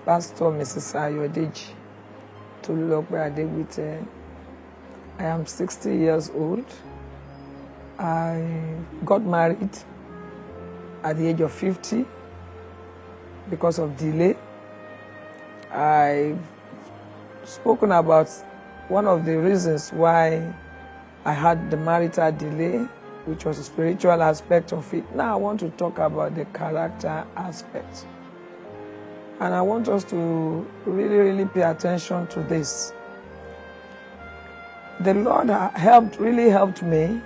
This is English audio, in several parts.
Pastor Mrs. Ayodeji Tolulope Adegbite. I am 60 years old. I got married at the age of 50 because of delay. I've spoken about one of the reasons why I had the marital delay, which was the spiritual aspect of it. Now I want to talk about the character aspect. And I want us to really pay attention to this. The Lord really helped me.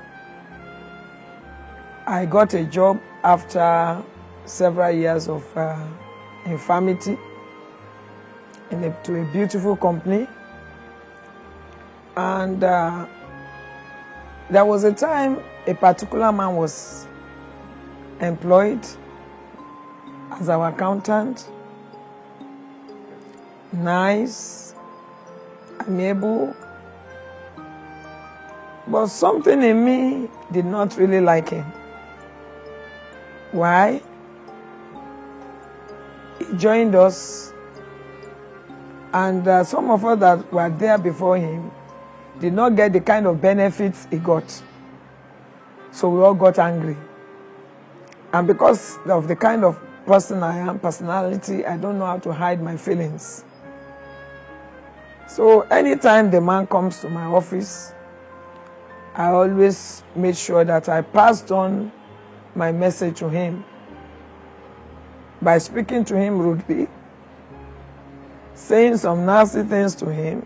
I got a job after several years of infirmity to a beautiful company. And there was a time a particular man was employed as our accountant. Nice, amiable, but something in me did not really like him. Why? He joined us, and some of us that were there before him did not get the kind of benefits he got. So we all got angry. And because of the kind of person I am, personality, I don't know how to hide my feelings. So anytime the man comes to my office, I always made sure that I passed on my message to him by speaking to him rudely, saying some nasty things to him.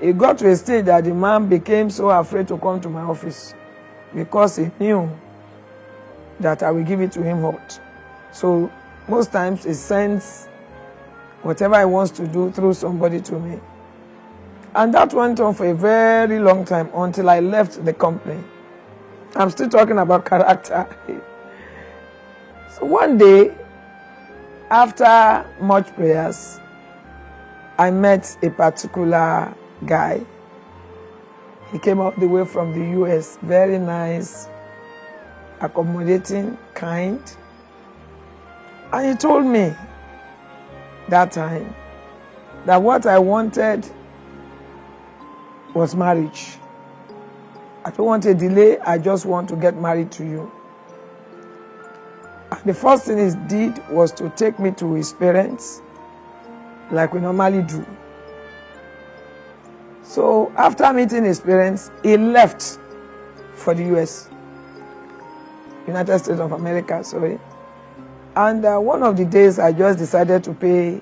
It got to a stage that the man became so afraid to come to my office because he knew that I will give it to him hot. So most times he sends whatever he wants to do through somebody to me. And that went on for a very long time until I left the company. I'm still talking about character. So one day, after much prayers, I met a particular guy. He came all the way from the US, very nice, accommodating, kind. And he told me that time that what I wanted was marriage. I don't want a delay, I just want to get married to you. And the first thing he did was to take me to his parents, like we normally do. So after meeting his parents, he left for the US, United States of America, sorry. And one of the days I just decided to pay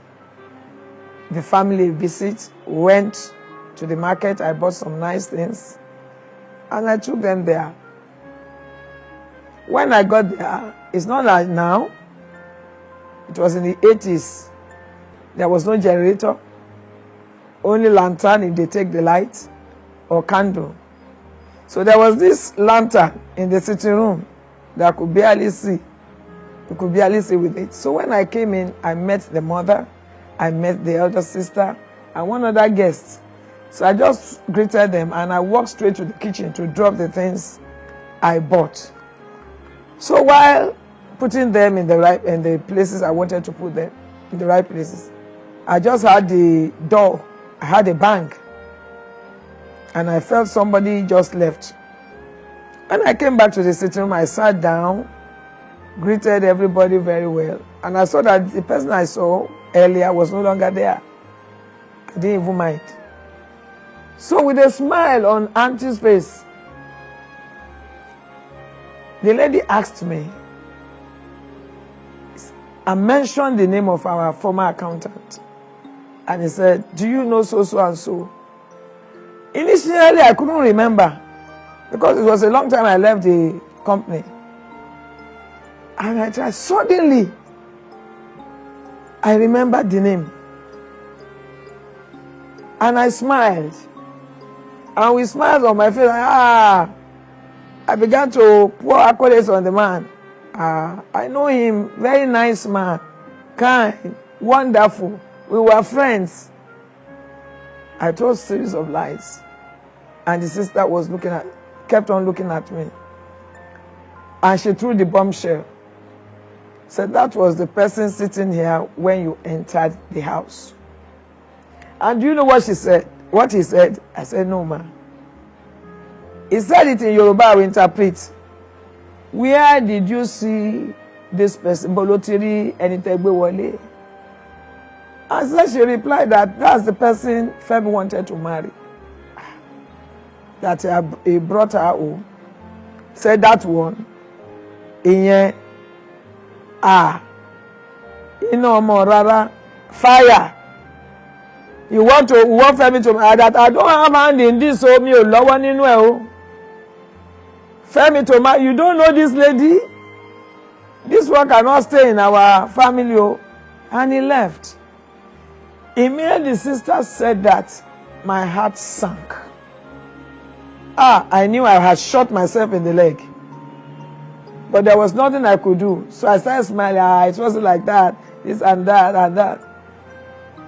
the family a visit, went to the market, I bought some nice things, and I took them there. When I got there, it's not like now, it was in the 80s. There was no generator, only lantern if they take the light, or candle. So there was this lantern in the sitting room that I could barely see. You could barely see with it. So when I came in, I met the mother, I met the elder sister, and one other guest. So I just greeted them and I walked straight to the kitchen to drop the things I bought. So while putting them in the places I wanted to put them, in the right places, I just had the door, I had a bang, and I felt somebody just left. When I came back to the sitting room, I sat down, greeted everybody very well, and I saw that the person I saw earlier was no longer there. I didn't even mind. So with a smile on Auntie's face, the lady asked me, I mentioned the name of our former accountant, and he said, do you know so and so? Initially I couldn't remember because it was a long time I left the company. And I tried. Suddenly, I remembered the name. And I smiled. And with smiles on my face, I began to pour accolades on the man. I know him, very nice man, kind, wonderful. We were friends. I told a series of lies. And the sister was kept on looking at me. And she threw the bombshell. Said that was the person sitting here when you entered the house. And do you know what she said? What he said? I said, no, ma. He said it in Yoruba, I will interpret. Where did you see this person? Bolotiri Enitegbe Wole. And so she replied that that's the person Femi wanted to marry. That he brought her home. Said that one. You know more rara. Fire. You want Femi to marry that? I don't have hand in this, so me lower ninu. Femi to marry. You don't know this lady? This one cannot stay in our family. And he left. Immediately the sister said that, my heart sank. I knew I had shot myself in the leg. But there was nothing I could do. So I started smiling. It wasn't like that. This and that and that.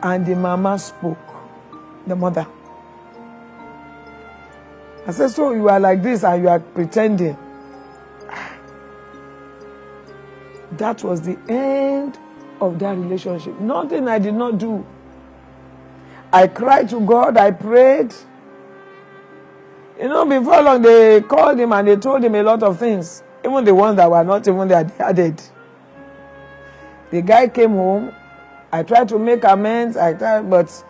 And the mama spoke. The mother. I said, so you are like this and you are pretending. That was the end of that relationship. Nothing I did not do. I cried to God. I prayed. You know, before long, they called him and they told him a lot of things. Even the ones that were not even there, they added. The guy came home. I tried to make amends. But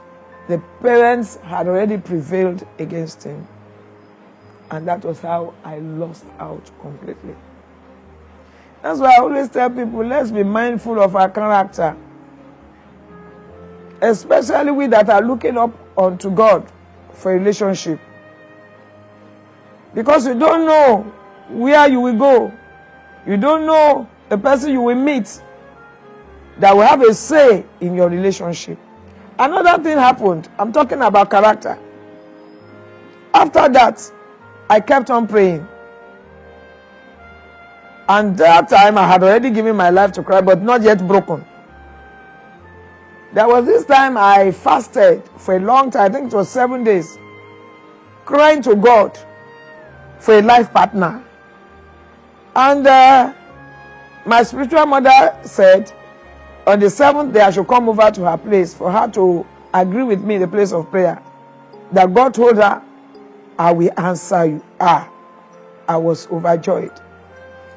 the parents had already prevailed against him. And that was how I lost out completely. That's why I always tell people, let's be mindful of our character. Especially we that are looking up unto God for a relationship. Because you don't know where you will go. You don't know the person you will meet that will have a say in your relationship. Another thing happened. I'm talking about character. After that, I kept on praying. And that time I had already given my life to Christ, but not yet broken. There was this time I fasted for a long time. I think it was 7 days. Crying to God for a life partner. And my spiritual mother said, on the 7th day I should come over to her place for her to agree with me in the place of prayer. That God told her, I will answer you. I was overjoyed.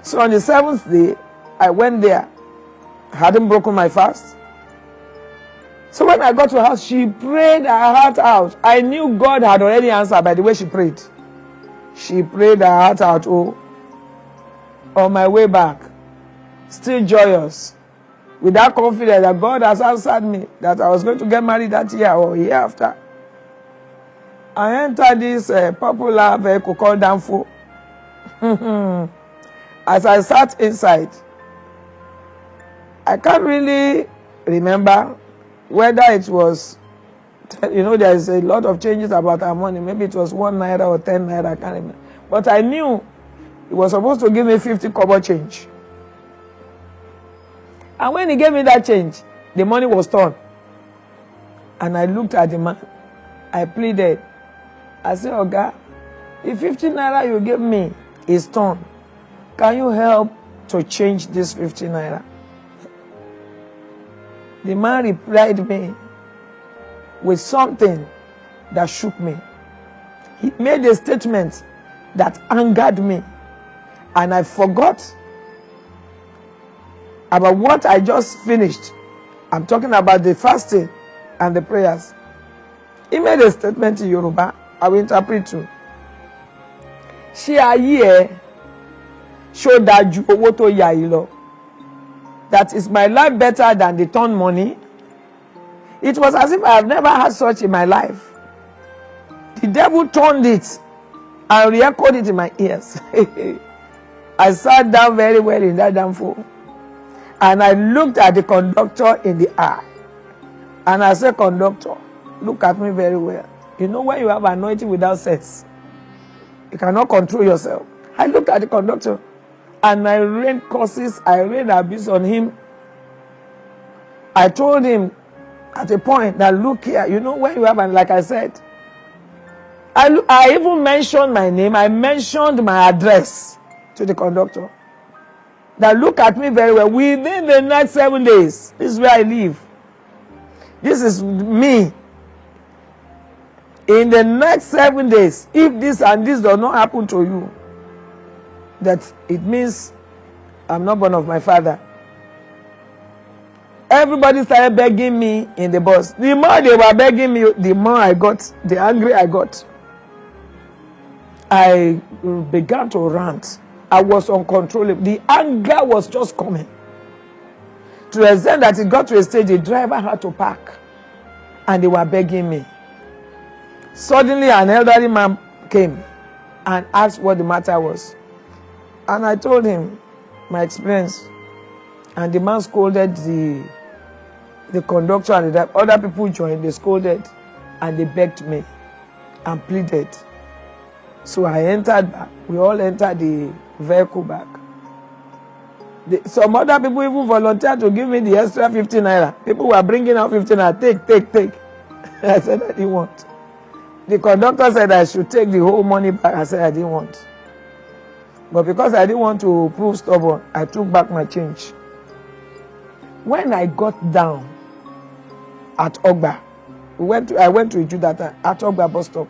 So on the 7th day, I went there. I hadn't broken my fast. So when I got to her house, she prayed her heart out. I knew God had already answered by the way she prayed. She prayed her heart out. Oh, on my way back, still joyous, with that confidence that God has answered me, that I was going to get married that year or year after. I entered this popular vehicle called Counsel. As I sat inside, I can't really remember whether it was, you know, there is a lot of changes about our money. Maybe it was 1 naira or 10 naira, I can't remember. But I knew he was supposed to give me 50 kobo change. And when he gave me that change, the money was torn. And I looked at the man. I pleaded. I said, Oga, the 50 naira you gave me is torn. Can you help to change this 50 naira? The man replied me with something that shook me. He made a statement that angered me. And I forgot about what I just finished. I'm talking about the fasting and the prayers. He made a statement in Yoruba. I will interpret too. Ṣé ayé ẹ ṣó dájú owó tó yá yìí lọ? That is my life better than the torn money? It was as if I have never had such in my life. The devil turned it and re-echoed it in my ears. I sat down very well in that damn phone. And I looked at the conductor in the eye. And I said, conductor, look at me very well. You know when you have anointing without sex, you cannot control yourself. I looked at the conductor and I rained curses, I rained abuse on him. I told him at a point that, look here, you know when you have, and like I said, I even mentioned my name, I mentioned my address to the conductor. that look at me very well. Within the next 7 days, this is where I live. This is me. In the next 7 days, if this and this does not happen to you, that it means I'm not born of my father. Everybody started begging me in the bus. The more they were begging me, the more I got, the angry I got. I began to rant. I was uncontrollable. The anger was just coming. To the extent that it got to a stage, the driver had to park. And they were begging me. Suddenly, an elderly man came and asked what the matter was. And I told him my experience. And the man scolded the conductor and the other people joined. They scolded and they begged me and pleaded. So I entered back. We all entered the vehicle back. Some other people even volunteered to give me the extra 15 naira. People were bringing out 15 naira. Take. I said I didn't want. The conductor said I should take the whole money back. I said I didn't want. But because I didn't want to prove stubborn, I took back my change. When I got down at Ogba, I went to Ijudata at Ogba bus stop.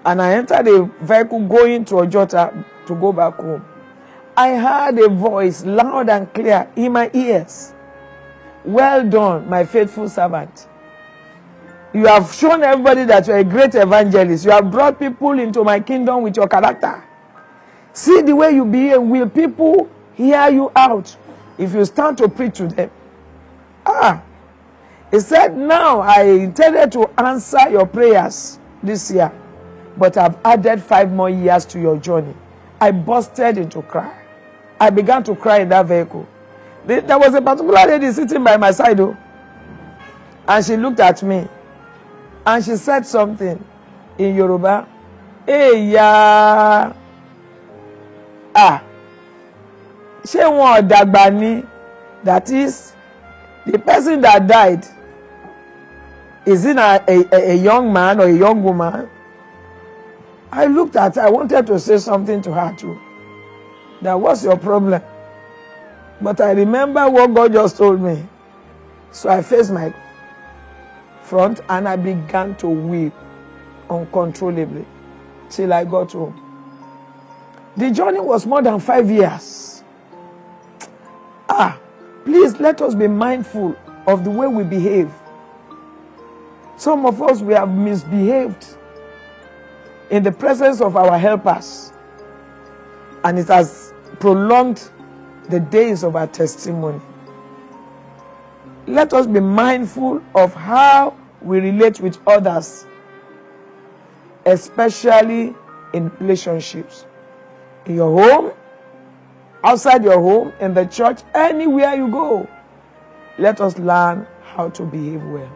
And I entered a vehicle going to Ojota to go back home. I heard a voice loud and clear in my ears. Well done, my faithful servant. You have shown everybody that you are a great evangelist. You have brought people into my kingdom with your character. See the way you behave. Will people hear you out if you stand to preach to them? He said, now I intended to answer your prayers this year, but I've added 5 more years to your journey. I busted into cry. I began to cry in that vehicle. There was a particular lady sitting by my side, and she looked at me, and she said something in Yoruba. Hey, ya. Ṣé wọn dàgbà ni? That is, the person that died, is it a young man or a young woman? I looked at her. I wanted to say something to her too. That was your problem. But I remember what God just told me. So I faced my front and I began to weep uncontrollably till I got home. The journey was more than 5 years. Please let us be mindful of the way we behave. Some of us, we have misbehaved in the presence of our helpers, and it has prolonged the days of our testimony. Let us be mindful of how we relate with others, especially in relationships. In your home, outside your home, in the church, anywhere you go. Let us learn how to behave well.